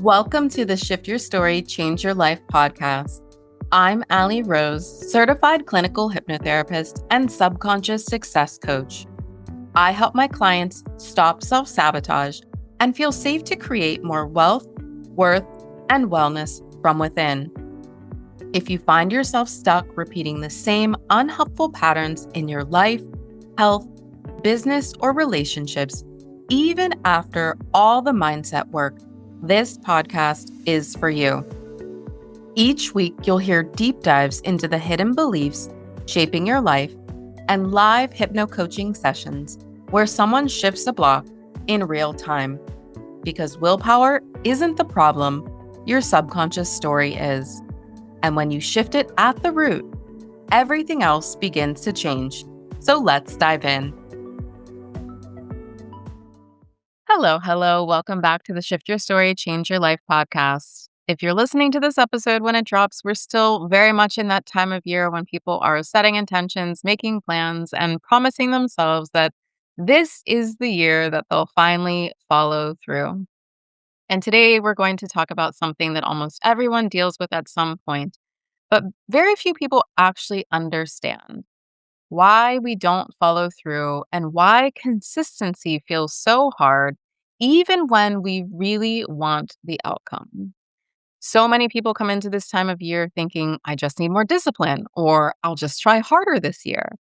Welcome to the Shift Your Story, Change Your Life podcast. I'm Allie Rose, certified clinical hypnotherapist and subconscious success coach. I help my clients stop self-sabotage and feel safe to create more wealth, worth, and wellness from within. If you find yourself stuck repeating the same unhelpful patterns in your life, health, business, or relationships, even after all the mindset work, this podcast is for you. Each week, you'll hear deep dives into the hidden beliefs shaping your life and live hypno coaching sessions where someone shifts a block in real time. Because willpower isn't the problem, your subconscious story is. And when you shift it at the root, everything else begins to change. So let's dive in. Hello. Welcome back to the Shift Your Story, Change Your Life podcast. If you're listening to this episode when it drops, we're still very much in that time of year when people are setting intentions, making plans, and promising themselves that this is the year that they'll finally follow through. And today we're going to talk about something that almost everyone deals with at some point, but very few people actually understand. Why we don't follow through and why consistency feels so hard, even when we really want the outcome. So many people come into this time of year thinking, I just need more discipline, or I'll just try harder this year.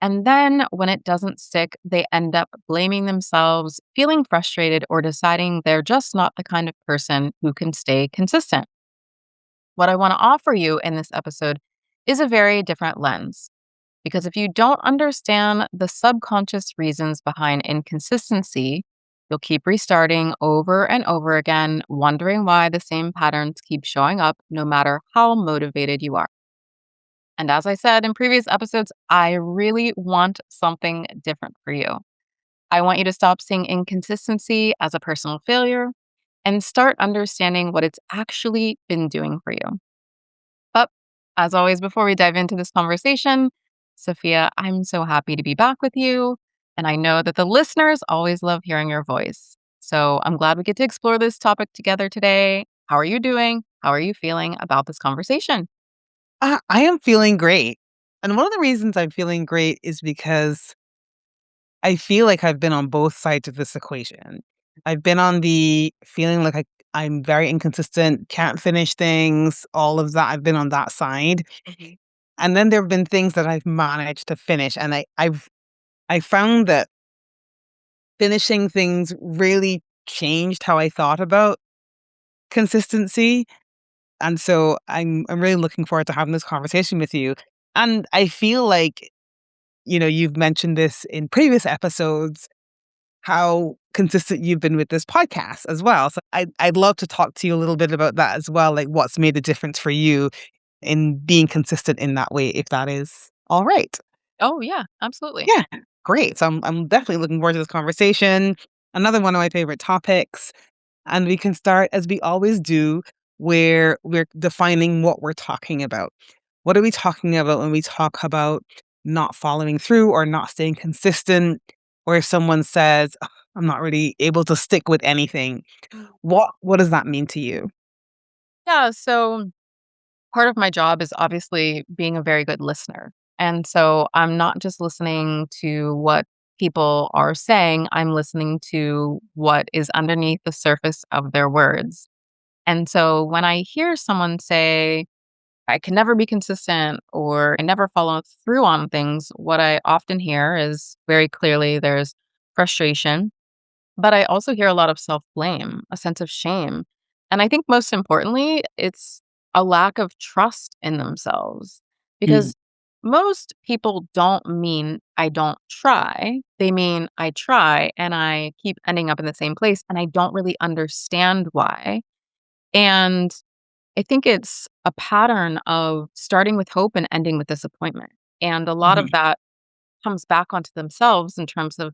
And then when it doesn't stick, they end up blaming themselves, feeling frustrated, or deciding they're just not the kind of person who can stay consistent. What I want to offer you in this episode is a very different lens. Because if you don't understand the subconscious reasons behind inconsistency, you'll keep restarting over and over again, wondering why the same patterns keep showing up no matter how motivated you are. And as I said in previous episodes, I really want something different for you. I want you to stop seeing inconsistency as a personal failure and start understanding what it's actually been doing for you. But as always, before we dive into this conversation, Safiya, I'm so happy to be back with you. And I know that the listeners always love hearing your voice. So I'm glad we get to explore this topic together today. How are you doing? How are you feeling about this conversation? I am feeling great. And one of the reasons I'm feeling great is because I feel like I've been on both sides of this equation. I've been on the feeling like I'm very inconsistent, can't finish things, all of that. I've been on that side. Mhm. And then there have been things that I've managed to finish. And I found that finishing things really changed how I thought about consistency. And so I'm really looking forward to having this conversation with you. And I feel like you've mentioned this in previous episodes, how consistent you've been with this podcast as well. So I'd love to talk to you a little bit about that as well, like what's made a difference for you in being consistent in that way, if that is all right. Oh, yeah, absolutely. Yeah, great. So I'm definitely looking forward to this conversation. Another one of my favorite topics. And we can start as we always do, where we're defining what we're talking about. What are we talking about when we talk about not following through or not staying consistent? Or if someone says, "Ugh, I'm not really able to stick with anything." What does that mean to you? Yeah, so part of my job is obviously being a very good listener. And so I'm not just listening to what people are saying, I'm listening to what is underneath the surface of their words. And so when I hear someone say, I can never be consistent or I never follow through on things, what I often hear is very clearly there's frustration, but I also hear a lot of self blame, a sense of shame. And I think most importantly, it's a lack of trust in themselves Mm, because most people don't mean I don't try. They mean I try and I keep ending up in the same place and I don't really understand why. And I think it's a pattern of starting with hope and ending with disappointment. And a lot of mhm, that comes back onto themselves in terms of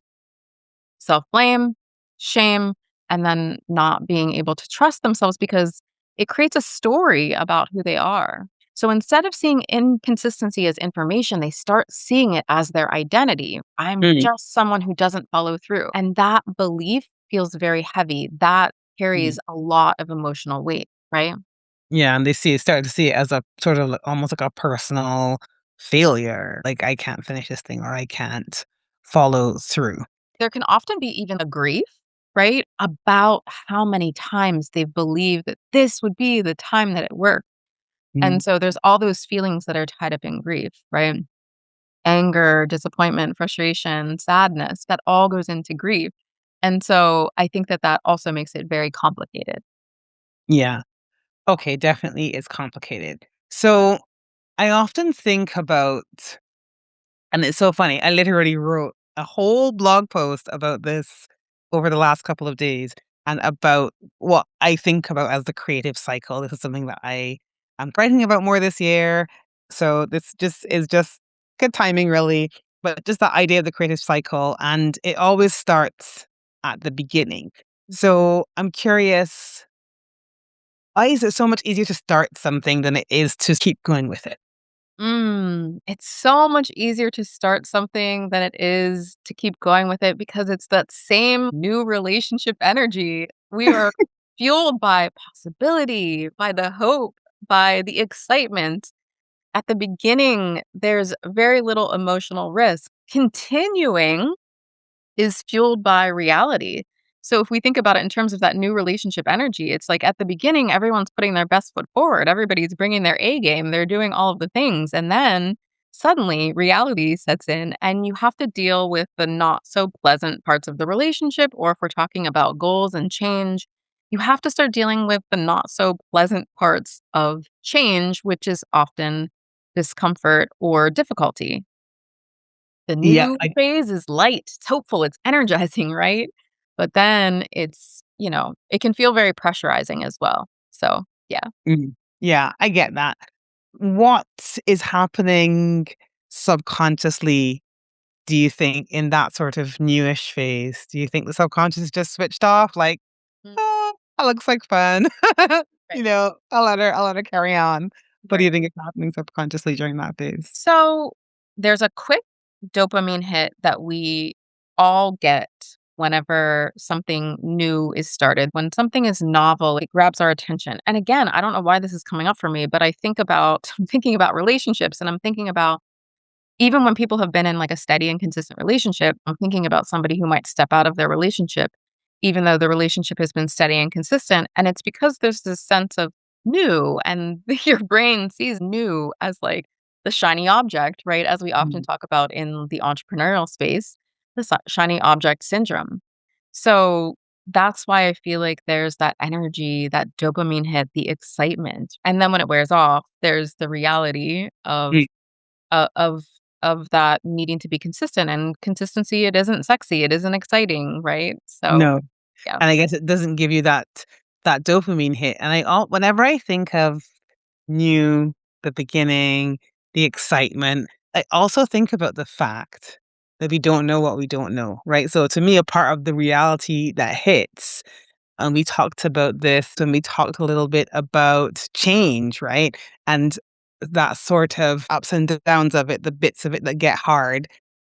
self blame, shame, and then not being able to trust themselves because it creates a story about who they are. So instead of seeing inconsistency as information, they start seeing it as their identity. I'm mm, just someone who doesn't follow through. And that belief feels very heavy. That carries Mm. a lot of emotional weight, right? Yeah, and they start to see it as a sort of almost like a personal failure. Like I can't finish this thing or I can't follow through. There can often be even a grief, right? About how many times they've believed that this would be the time that it worked. And Mm. so there's all those feelings that are tied up in grief, right? Anger, disappointment, frustration, sadness, that all goes into grief. And so I think that that also makes it very complicated. Yeah. Okay, definitely it's complicated. So I often think about, and it's so funny, I literally wrote a whole blog post about this over the last couple of days and about what I think about as the creative cycle. This is something that I'm writing about more this year. So this just is just good timing really, but just the idea of the creative cycle and it always starts at the beginning. So I'm curious, why is it so much easier to start something than it is to keep going with it? It's so much easier to start something than it is to keep going with it because it's that same new relationship energy. We are fueled by possibility, by the hope, by the excitement. At the beginning, there's very little emotional risk. Continuing is fueled by reality. So if we think about it in terms of that new relationship energy, it's like at the beginning, everyone's putting their best foot forward. Everybody's bringing their A game. They're doing all of the things. And then suddenly reality sets in and you have to deal with the not so pleasant parts of the relationship. Or if we're talking about goals and change, you have to start dealing with the not so pleasant parts of change, which is often discomfort or difficulty. The Yeah, new phase is light, it's hopeful, it's energizing, right? But then it can feel very pressurizing as well. So, yeah. yeah, I get that. What is happening subconsciously, do you think, in that sort of newish phase? Do you think the subconscious is just switched off? Like, Mm, oh, that looks like fun. right, I'll let her carry on. What do right. you think is happening subconsciously during that phase? So, there's a quick dopamine hit that we all get whenever something new is started. When something is novel, it grabs our attention. And again, I don't know why this is coming up for me, but I'm thinking about relationships and I'm thinking about even when people have been in, like, a steady and consistent relationship, I'm thinking about somebody who might step out of their relationship, even though the relationship has been steady and consistent, and it's because there's this sense of new, and your brain sees new as, like, the shiny object, right? As we often Mm. talk about in the entrepreneurial space, the shiny object syndrome. So, that's why I feel like there's that energy, that dopamine hit, the excitement, and then when it wears off, there's the reality of Mm. uh, of of that needing to be consistent, and consistency, it isn't sexy, it isn't exciting, right? So, No. yeah. And I guess it doesn't give you that dopamine hit. And whenever I think of new, the beginning, the excitement, I also think about the fact that we don't know what we don't know, right? So to me, a part of the reality that hits, and we talked about this when we talked a little bit about change, right? And that sort of ups and downs of it, the bits of it that get hard.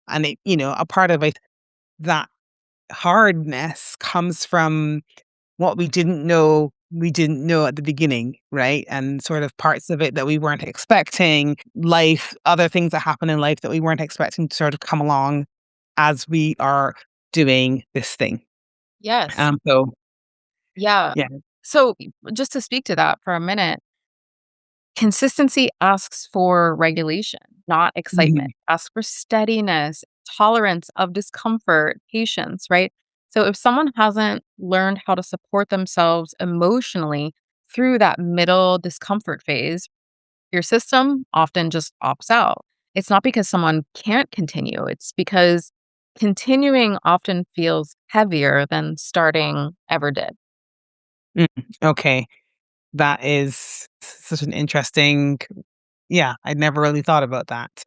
And a part of it, that hardness comes from what we didn't know at the beginning, right? And sort of parts of it that we weren't expecting, life, other things that happen in life that we weren't expecting to sort of come along as we are doing this thing. Yes. So Yeah. yeah. So, just to speak to that for a minute, consistency asks for regulation, not excitement. Mhm. Asks for steadiness, tolerance of discomfort, patience, right? So if someone hasn't learned how to support themselves emotionally through that middle discomfort phase, your system often just opts out. It's not because someone can't continue, it's because continuing often feels heavier than starting ever did. Mm, okay. That is such an interesting, yeah, I'd never really thought about that.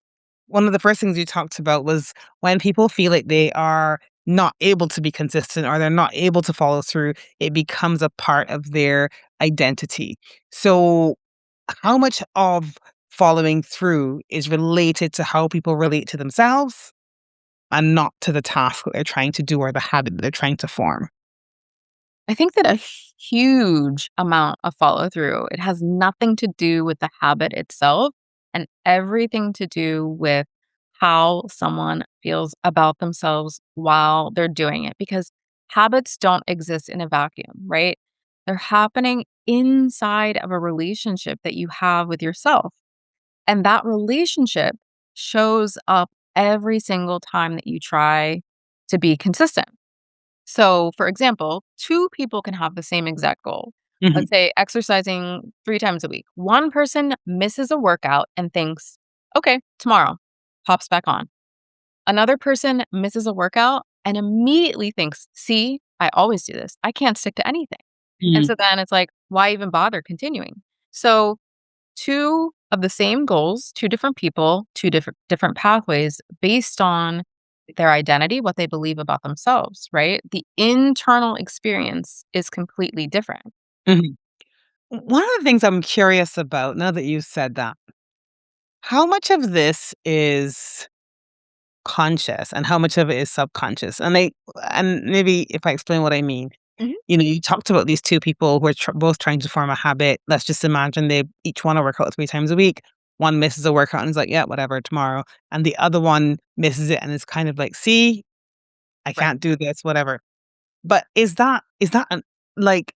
One of the first things you talked about was when people feel like they are not able to be consistent or they're not able to follow through, it becomes a part of their identity. So, how much of following through is related to how people relate to themselves and not to the task that they're trying to do or the habit that they're trying to form? I think that a huge amount of follow through, it has nothing to do with the habit itself and everything to do with how someone feels about themselves while they're doing it because habits don't exist in a vacuum, right? They're happening inside of a relationship that you have with yourself. And that relationship shows up every single time that you try to be consistent. So, for example, two people can have the same exact goal. Mhm. Let's say exercising 3 times a week. One person misses a workout and thinks, okay, tomorrow, hops back on. Another person misses a workout and immediately thinks, see, I always do this. I can't stick to anything. And Mhm. so then it's like, why even bother continuing? So, two of the same goals, two different people, two different pathways based on their identity, what they believe about themselves, right? The internal experience is completely different. Mhm. One of the things I'm curious about now that you said that, how much of this is conscious and how much of it is subconscious? And maybe if I explain what I mean. Mhm. You talked about these 2 people who are both trying to form a habit. Let's just imagine they each wanna work out 3 times a week. One misses a workout and is like, "Yeah, whatever, tomorrow." And the other one misses it and is kind of like, "See, I Right. can't do this, whatever." But is that an like,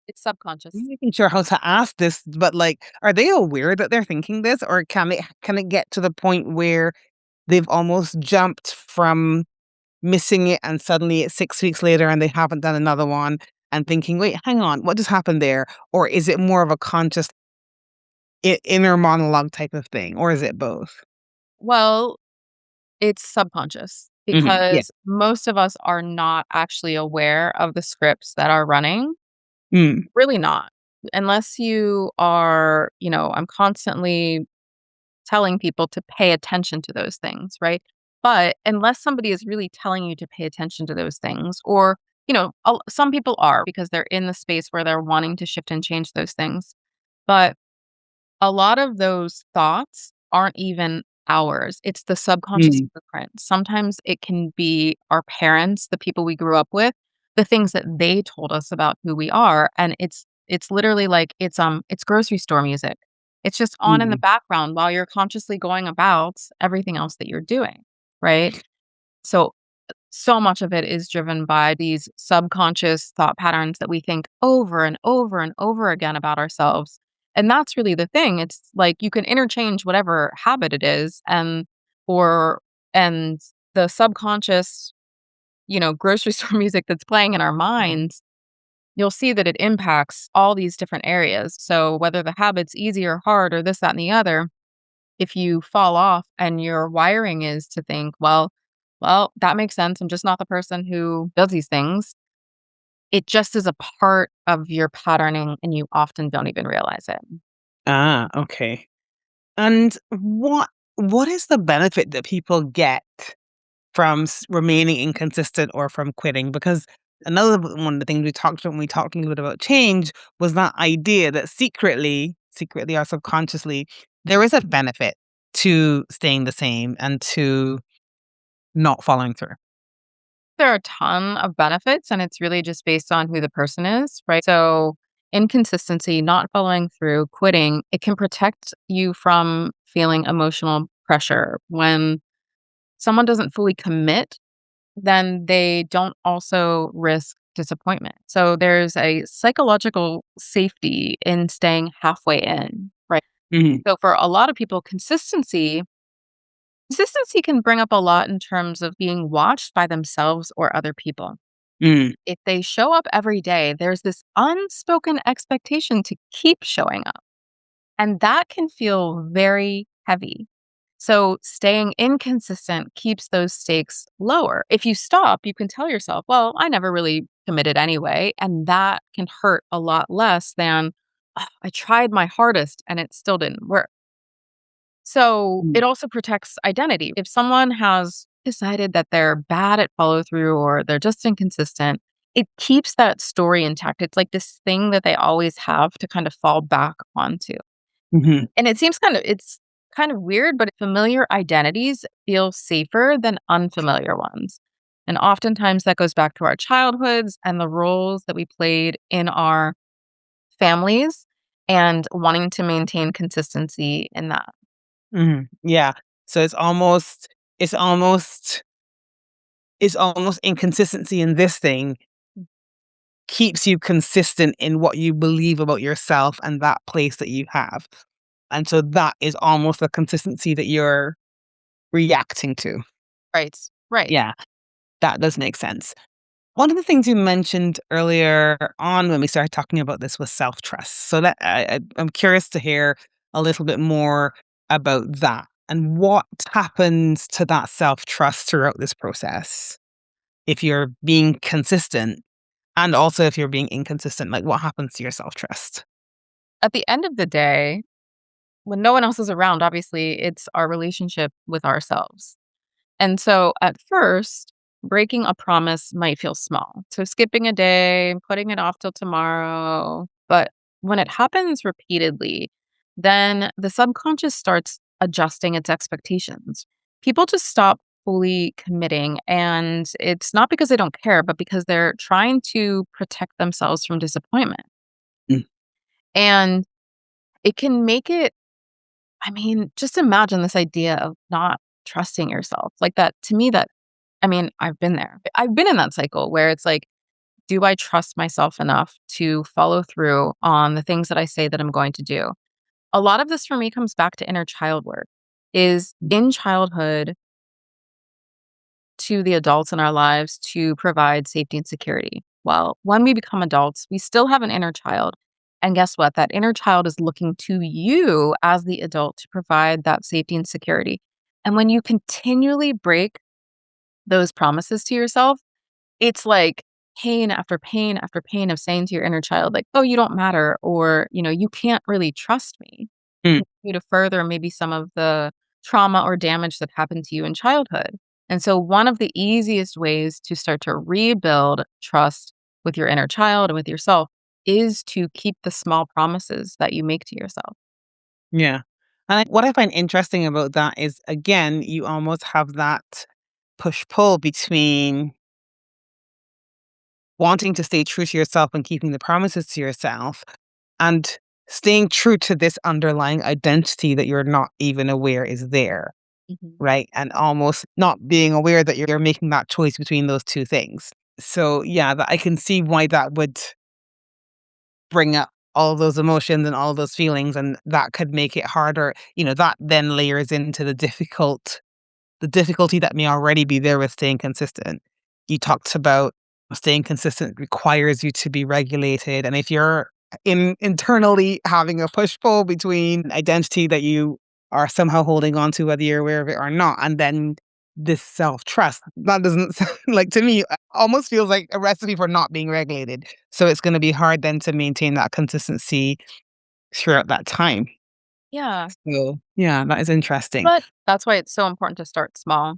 It's subconscious. I'm not even sure how to ask this, but, like, are they aware that they're thinking this, or can it get to the point where they've almost jumped from missing it and suddenly it's 6 weeks later and they haven't done another one and thinking, "Wait, hang on, what just happened there?" Or is it more of a conscious inner monologue type of thing, or is it both? Well, it's subconscious Mhm, yeah. because most of us are not actually aware of the scripts that are running. Mm, Really not. Unless you are, I'm constantly telling people to pay attention to those things, right? But unless somebody is really telling you to pay attention to those things, or, some people are because they're in the space where they're wanting to shift and change those things. But a lot of those thoughts aren't even ours. It's the subconscious mm, blueprint. Sometimes it can be our parents, the people we grew up with, the things that they told us about who we are, and it's literally like it's grocery store music. It's just on in the mm, background while you're consciously going about everything else that you're doing, right? So much of it is driven by these subconscious thought patterns that we think over and over and over again about ourselves. And that's really the thing. It's like you can interchange whatever habit it is or and the subconscious, grocery store music that's playing in our mhm. minds, you'll see that it impacts all these different areas. So whether the habit's easy or hard or this, that, and the other, if you fall off and your wiring is to think, well, that makes sense. I'm just not the person who does these things. It just is a part of your patterning and you often don't even realize it. Ah, okay. And what is the benefit that people get from remaining inconsistent or from quitting? Because one of the things we talked about when we talked a little bit about change was that idea that secretly or subconsciously, there is a benefit to staying the same and to not following through. There are a ton of benefits and it's really just based on who the person is, right? So inconsistency, not following through, quitting, it can protect you from feeling emotional pressure. When someone doesn't fully commit, then they don't also risk disappointment. So there's a psychological safety in staying halfway in, right? Mhm. So for a lot of people, consistency can bring up a lot in terms of being watched by themselves or other people. Mm, If they show up every day, there's this unspoken expectation to keep showing up. And that can feel very heavy. So staying inconsistent keeps those stakes lower. If you stop, you can tell yourself, well, I never really committed anyway. And that can hurt a lot less than, "Oh, I tried my hardest and it still didn't work." So mm, it also protects identity. If someone has decided that they're bad at follow through or they're just inconsistent, it keeps that story intact. It's like this thing that they always have to kind of fall back onto. mhm, And it's kind of weird, but familiar identities feel safer than unfamiliar ones. And oftentimes that goes back to our childhoods and the roles that we played in our families and wanting to maintain consistency in that. Yeah. So it's almost it's almost inconsistency in this thing keeps you consistent in what you believe about yourself and that place that you have. And so that is almost the consistency that you're reacting to. Right. Right. Yeah, that does make sense. One of the things you mentioned earlier on when we started talking about this was self-trust. So I'm curious to hear a little bit more about that and what happens to that self-trust throughout this process. If you're being consistent and also if you're being inconsistent, like what happens to your self-trust? At the end of the day, when no one else is around, obviously, it's our relationship with ourselves. And so at first, breaking a promise might feel small. So skipping a day, putting it off till tomorrow. But when it happens repeatedly, then the subconscious starts adjusting its expectations. People just stop fully committing. And it's not because they don't care, but because they're trying to protect themselves from disappointment. Mm, And it can make it, I mean, just imagine this idea of not trusting yourself. Like that, to me, I've been there. I've been in that cycle where it's like, do I trust myself enough to follow through on the things that I say that I'm going to do? A lot of this for me comes back to inner child work. Is in childhood to the adults in our lives to provide safety and security. Well, when we become adults, we still have an inner child. And guess what? That inner child is looking to you as the adult to provide that safety and security. And when you continually break those promises to yourself, it's like pain after pain after pain of saying to your inner child, like, oh, you don't matter, or, you can't really trust me. mm, You to further maybe some of the trauma or damage that happened to you in childhood. And so, one of the easiest ways to start to rebuild trust with your inner child and with yourself is to keep the small promises that you make to yourself. yeah. What I find interesting about that is, again, you almost have that push pull between wanting to stay true to yourself and keeping the promises to yourself and staying true to this underlying identity that you're not even aware is there, Mhm. right? And almost not being aware that you're making that choice between those two things. So, yeah, I can see why that would bring up all those emotions and all those feelings, and that could make it harder. That then layers into the difficulty that may already be there with staying consistent. You talked about staying consistent requires you to be regulated. And if you're internally having a push pull between identity that you are somehow holding on to, whether you're aware of it or not, and then this self trust, that doesn't sound like to me, almost feels like a recipe for not being regulated. So it's going to be hard then to maintain that consistency throughout that time. Yeah. So, yeah, that is interesting. But that's why it's so important to start small.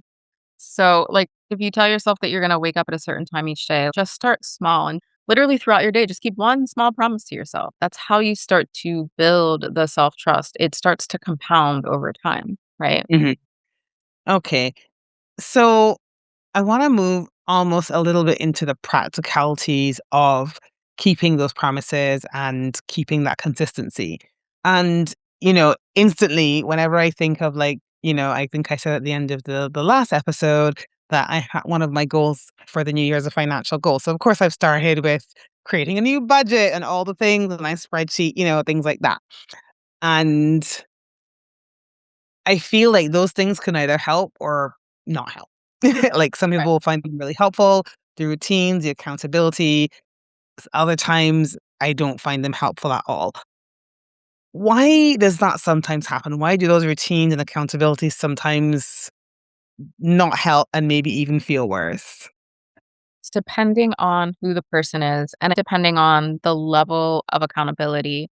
So, like, if you tell yourself that you're going to wake up at a certain time each day, just start small and literally throughout your day, just keep one small promise to yourself. That's how you start to build the self trust. It starts to compound over time, right? Mhm. Okay. So I want to move almost a little bit into the practicalities of keeping those promises and keeping that consistency. And, instantly, whenever I think of I think I said at the end of the last episode that I had one of my goals for the new year is a financial goal. So, of course, I've started with creating a new budget and all the things, a nice spreadsheet, things like that. And I feel like those things can either help or not help. Like, some Right. people find them really helpful, the routines, the accountability. Other times, I don't find them helpful at all. Why does that sometimes happen? Why do those routines and accountability sometimes not help and maybe even feel worse? It's depending on who the person is and depending on the level of accountability.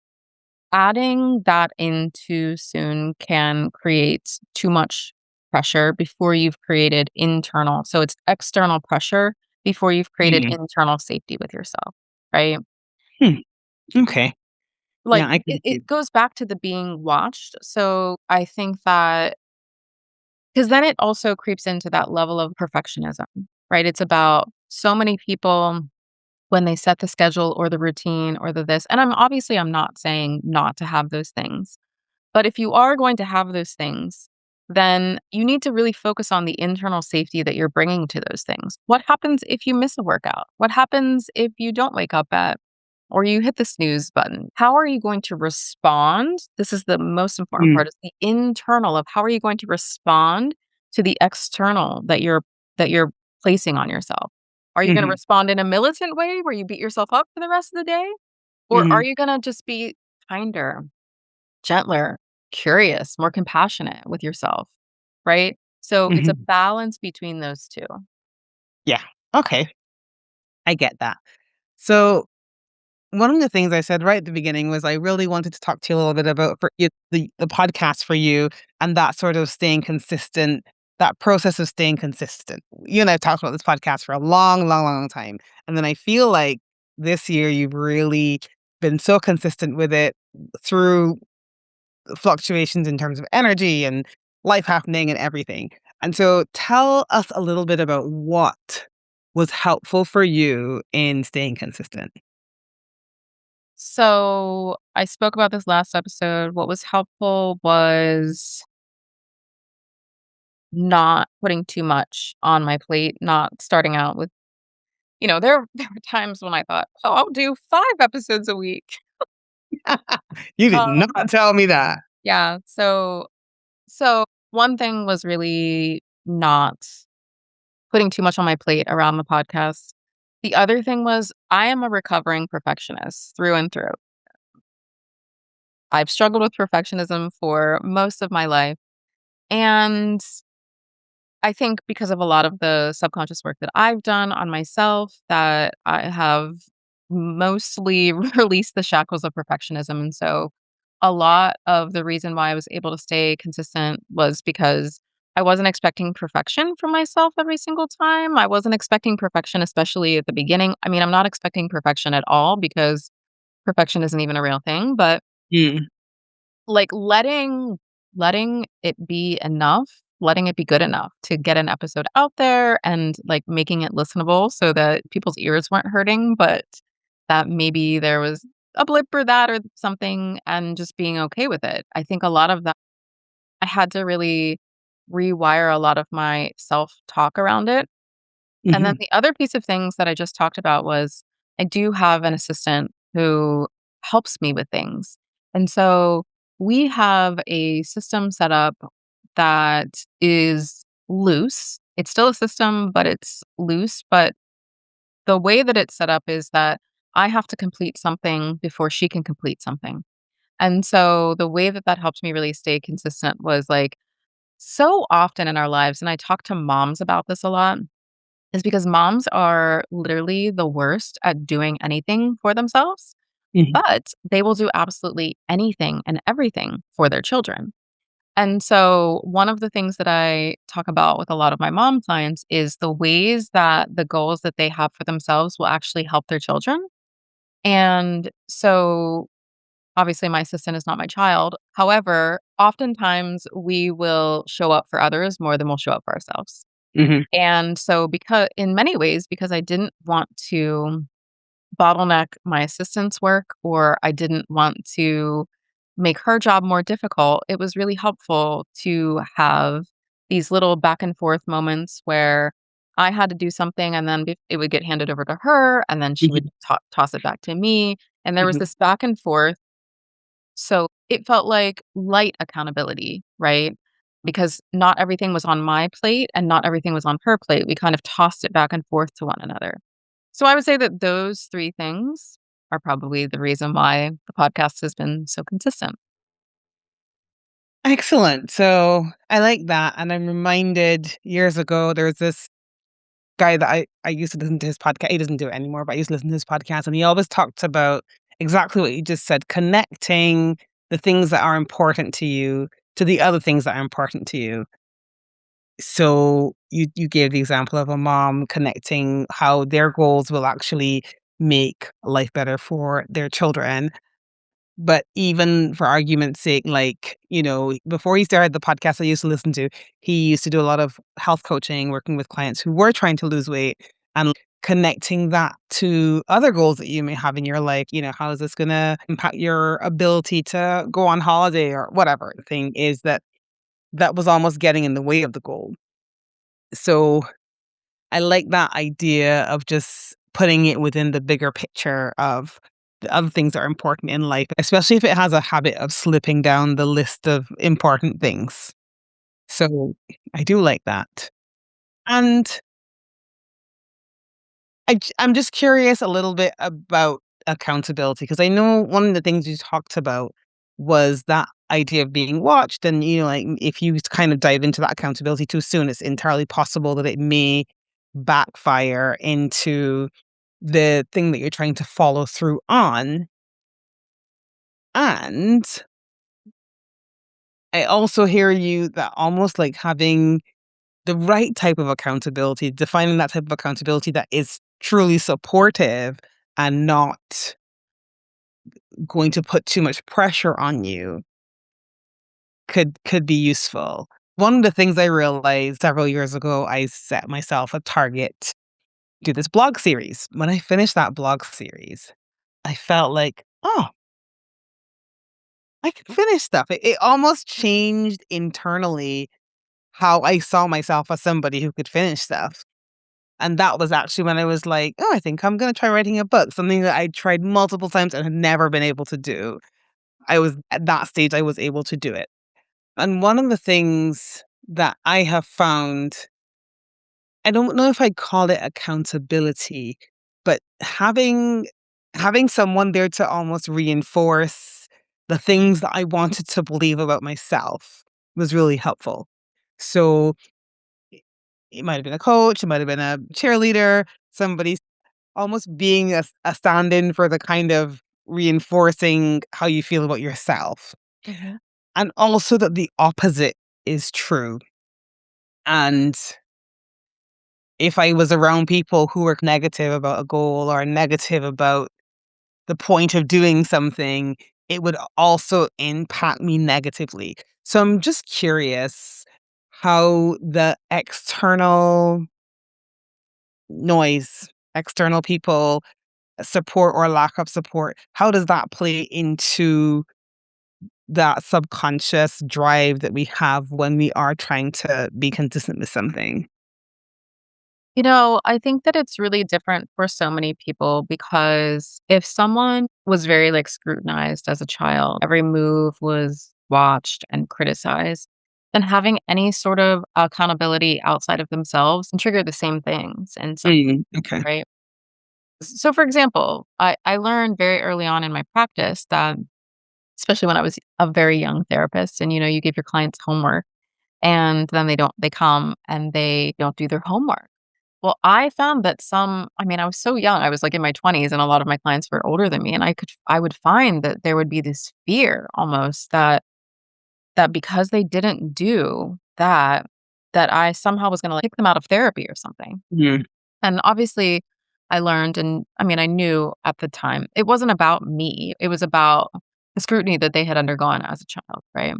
Adding that in too soon can create too much pressure before you've created internal. So it's external pressure before you've created Mm, internal safety with yourself, right? hmm, okay. Yeah, Like I can see. it goes back to the being watched. So I think that because then it also creeps into that level of perfectionism. right? It's about so many people when they set the schedule or the routine or the this, and I'm not saying not to have those things. But if you are going to have those things, then you need to really focus on the internal safety that you're bringing to those things. What happens if you miss a workout? What happens if you don't wake up at or you hit the snooze button? How are you going to respond? This is the most important Mm, part is the internal of how are you going to respond to the external that you're placing on yourself? Are you going to mhm, respond in a militant way where you beat yourself up for the rest of the day? Or are mhm, you going to just be kinder, gentler, curious, more compassionate with yourself, right? So it's a mhm. balance between those 2. Yeah. Okay. I get that. So one of the things I said right at the beginning was I really wanted to talk to you a little bit about for you, the podcast for you and that sort of staying consistent, that process of staying consistent. You and I have talked about this podcast for a long, long, long time. And then I feel like this year you've really been so consistent with it through fluctuations in terms of energy and life happening and everything. And so tell us a little bit about what was helpful for you in staying consistent. So I spoke about this last episode. What was helpful was not putting too much on my plate, not starting out with, there were times when I thought, oh, I'll do 5 episodes a week. You did Um, not tell me that. yeah. So one thing was really not putting too much on my plate around the podcast. The other thing was I am a recovering perfectionist through and through. I've struggled with perfectionism for most of my life. And I think because of a lot of the subconscious work that I've done on myself, that I have mostly released the shackles of perfectionism. And so a lot of the reason why I was able to stay consistent was because I wasn't expecting perfection from myself every single time. I wasn't expecting perfection, especially at the beginning. I mean, I'm not expecting perfection at all because perfection isn't even a real thing, but Mm, like, letting it be enough, letting it be good enough to get an episode out there and, like, making it listenable so that people's ears weren't hurting, but that maybe there was a blip or that or something and just being okay with it. I think a lot of that I had to really rewire a lot of my self-talk around it. And then mhm, the other piece of things that I just talked about was I do have an assistant who helps me with things. And so we have a system set up that is loose. It's still a system, but it's loose. But the way that it's set up is that I have to complete something before she can complete something. And so the way that that helped me really stay consistent was like so often in our lives, and I talk to moms about this a lot is because moms are literally the worst at doing anything for themselves, mhm, but they will do absolutely anything and everything for their children. And so, one of the things that I talk about with a lot of my mom clients is the ways that the goals that they have for themselves will actually help their children. And so, obviously, my assistant is not my child. However, oftentimes we will show up for others more than we'll show up for ourselves. mhm, And so because in many ways, because I didn't want to bottleneck my assistant's work or I didn't want to make her job more difficult, it was really helpful to have these little back and forth moments where I had to do something and then it would get handed over to her and then she would mhm, toss it back to me. And there was mhm, this back and forth so it felt like light accountability, right? Because not everything was on my plate and not everything was on her plate. We kind of tossed it back and forth to one another. So I would say that those 3 things are probably the reason why the podcast has been so consistent. Excellent. So I like that. And I'm reminded years ago, there was this guy that I used to listen to his podcast. He doesn't do it anymore, but I used to listen to his podcast. And he always talked about exactly what you just said, connecting the things that are important to you to the other things that are important to you. So you gave the example of a mom connecting how their goals will actually make life better for their children. But even for argument's sake, like, before he started the podcast I used to listen to, he used to do a lot of health coaching, working with clients who were trying to lose weight and connecting that to other goals that you may have in your life. How is this going to impact your ability to go on holiday or whatever the thing is that was almost getting in the way of the goal. So I like that idea of just putting it within the bigger picture of the other things that are important in life, especially if it has a habit of slipping down the list of important things. So I do like that. And I'm just curious a little bit about accountability because I know one of the things you talked about was that idea of being watched. And, like if you kind of dive into that accountability too soon, it's entirely possible that it may backfire into the thing that you're trying to follow through on. And I also hear you that almost like having the right type of accountability, defining that type of accountability that is truly supportive and not going to put too much pressure on you could be useful. One of the things I realized several years ago, I set myself a target to do this blog series. When I finished that blog series, I felt like, oh, I can finish stuff. It almost changed internally how I saw myself as somebody who could finish stuff. And that was actually when I was like, "Oh, I think I'm gonna try writing a book," something that I tried multiple times and had never been able to do. I was at that stage, I was able to do it. And one of the things that I have found, I don't know if I'd call it accountability, but having someone there to almost reinforce the things that I wanted to believe about myself was really helpful. So it might have been a coach, it might have been a cheerleader, somebody almost being a stand-in for the kind of reinforcing how you feel about yourself. Mhm. And also that the opposite is true. And if I was around people who were negative about a goal or negative about the point of doing something, it would also impact me negatively. So I'm just curious how the external noise, external people, support or lack of support, how does that play into that subconscious drive that we have when we are trying to be consistent with something? I think that it's really different for so many people because if someone was very like scrutinized as a child, every move was watched and criticized, then having any sort of accountability outside of themselves can trigger the same things. And so, Okay. right. So, for example, I learned very early on in my practice that, especially when I was a very young therapist, and you give your clients homework and then they come and they don't do their homework. Well, I found that I was so young, I was, like, in my 20s, and a lot of my clients were older than me, and I would find that there would be this fear almost that because they didn't do that, that I somehow was gonna, like, kick them out of therapy or something. Mm, And obviously, I learned and I knew at the time, it wasn't about me, it was about the scrutiny that they had undergone as a child, right?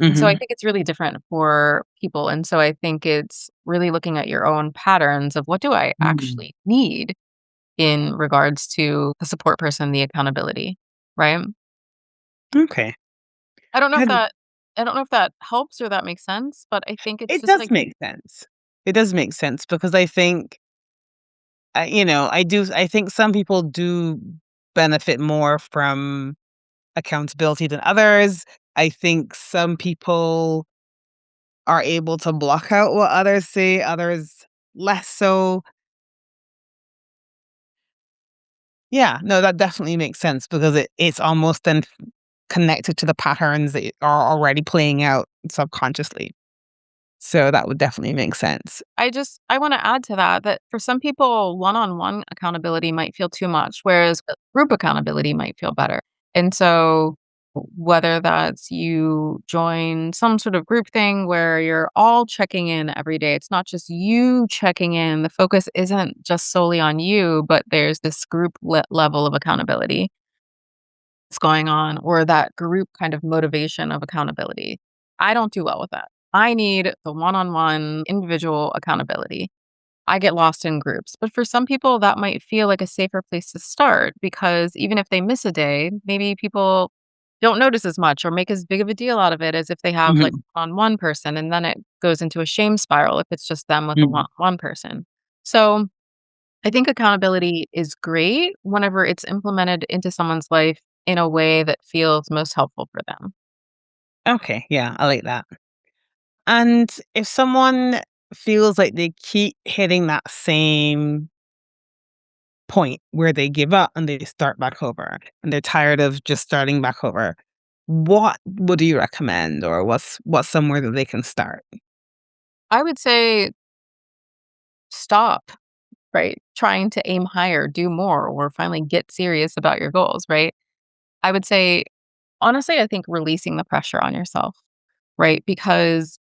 And so I mhm, think it's really different for people, and so I think it's really looking at your own patterns of what do I mm. actually need in regards to the support person, the accountability, right? Okay. I don't know if Had that I don't know if that helps or that makes sense, but I think it's it just does like make sense. It does make sense because I think, I think some people do benefit more from accountability than others. I think some people are able to block out what others say, others less so. Yeah, no, that definitely makes sense because it's almost then connected to the patterns that are already playing out subconsciously. So that would definitely make sense. I wanna add to that, that for some people, one-on-one accountability might feel too much, whereas group accountability might feel better. And so, whether that's you join some sort of group thing where you're all checking in every day, it's not just you checking in, the focus isn't just solely on you, but there's this group level of accountability. going on or that group kind of motivation of accountability. I don't do well with that. I need the one-on-one individual accountability. I get lost in groups. But for some people, that might feel like a safer place to start because even if they miss a day, maybe people don't notice as much or make as big of a deal out of it as if they have like Mhm. on one person. And then it goes into a shame spiral if it's just them with the Mhm. one person. So I think accountability is great whenever it's implemented into someone's life in a way that feels most helpful for them. Okay, yeah, I like that. And if someone feels like they keep hitting that same point where they give up and they start back over and they're tired of just starting back over, what would you recommend or what's somewhere that they can start? I would say stop, right? Trying to aim higher, do more, or finally get serious about your goals, right? I would say, honestly, I think releasing the pressure on yourself, right? Because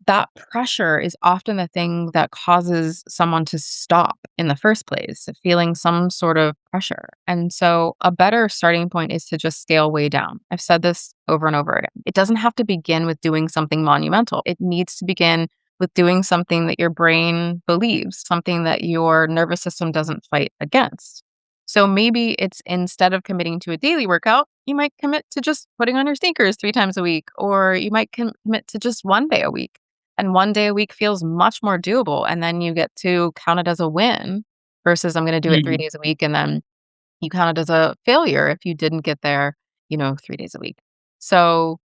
that pressure is often the thing that causes someone to stop in the first place, feeling some sort of pressure. And so, a better starting point is to just scale way down. I've said this over and over again. It doesn't have to begin with doing something monumental, it needs to begin with doing something that your brain believes, something that your nervous system doesn't fight against. So maybe it's instead of committing to a daily workout, you might commit to just putting on your sneakers 3 times a week, or you might commit to just 1 day a week and 1 day a week feels much more doable, and then you get to count it as a win versus I'm gonna do it 3 Mhm. days a week, and then you count it as a failure if you didn't get there, 3 days a week. So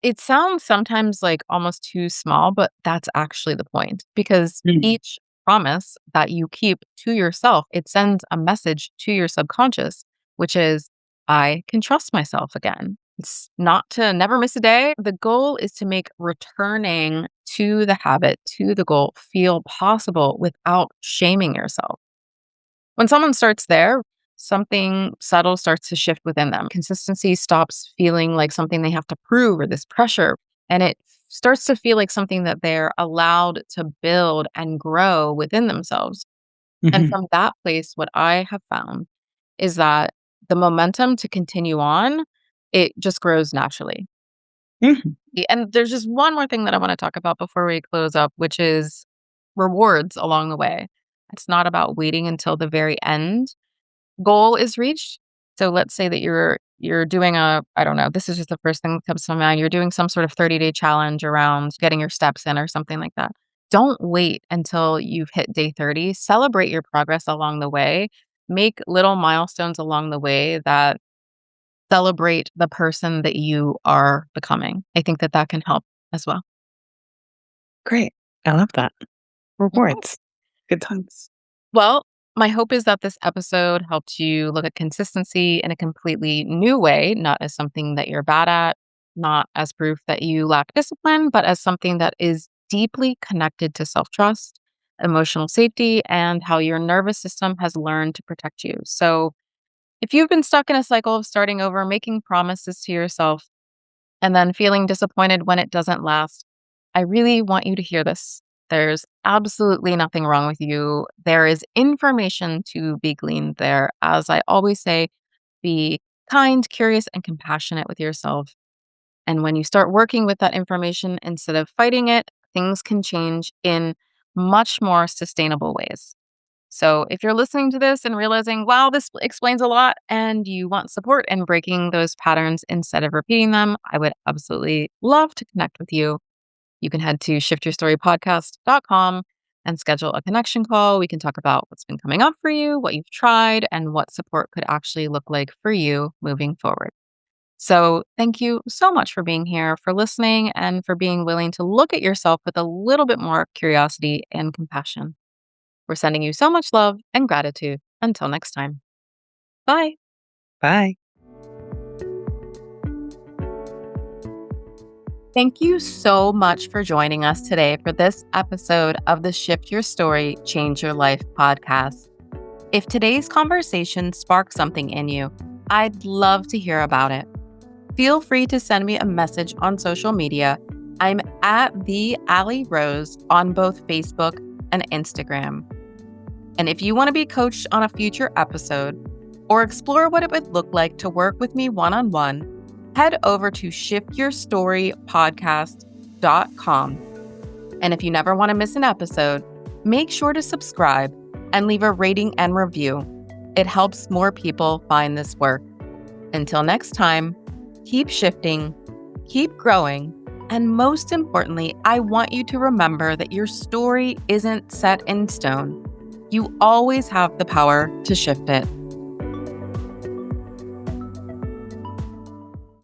it sounds sometimes like almost too small, but that's actually the point because Mhm. each promise that you keep to yourself, it sends a message to your subconscious, which is, I can trust myself again. It's not to never miss a day. The goal is to make returning to the habit, to the goal, feel possible without shaming yourself. When someone starts there, something subtle starts to shift within them. Consistency stops feeling like something they have to prove or this pressure, and it starts to feel like something that they're allowed to build and grow within themselves. And Mhm. from that place, what I have found is that the momentum to continue on, it just grows naturally. Mhm. And there's just one more thing that I want to talk about before we close up, which is rewards along the way. It's not about waiting until the very end goal is reached. So let's say that you're doing a I don't know, this is just the first thing that comes to my mind. You're doing some sort of 30-day challenge around getting your steps in or something like that. Don't wait until you've hit day 30. Celebrate your progress along the way. Make little milestones along the way that celebrate the person that you are becoming. I think that that can help as well. Great. I love that. Rewards. Good times. Well, my hope is that this episode helped you look at consistency in a completely new way, not as something that you're bad at, not as proof that you lack discipline, but as something that is deeply connected to self trust, emotional safety, and how your nervous system has learned to protect you. So, if you've been stuck in a cycle of starting over, making promises to yourself, and then feeling disappointed when it doesn't last, I really want you to hear this. There's absolutely nothing wrong with you. There is information to be gleaned there. As I always say, be kind, curious, and compassionate with yourself. And when you start working with that information instead of fighting it, things can change in much more sustainable ways. So if you're listening to this and realizing, wow, this explains a lot, and you want support in breaking those patterns instead of repeating them, I would absolutely love to connect with you. You can head to shiftyourstorypodcast.com and schedule a connection call. We can talk about what's been coming up for you, what you've tried, and what support could actually look like for you moving forward. So, thank you so much for being here, for listening, and for being willing to look at yourself with a little bit more curiosity and compassion. We're sending you so much love and gratitude. Until next time. Bye. Bye. Thank you so much for joining us today for this episode of the Shift Your Story, Change Your Life podcast. If today's conversation sparked something in you, I'd love to hear about it. Feel free to send me a message on social media. I'm at the Allie Rose on both Facebook and Instagram. And if you want to be coached on a future episode, or explore what it would look like to work with me one-on-one, head over to shiftyourstorypodcast.com. And if you never want to miss an episode, make sure to subscribe and leave a rating and review. It helps more people find this work. Until next time, keep shifting, keep growing, and most importantly, I want you to remember that your story isn't set in stone. You always have the power to shift it.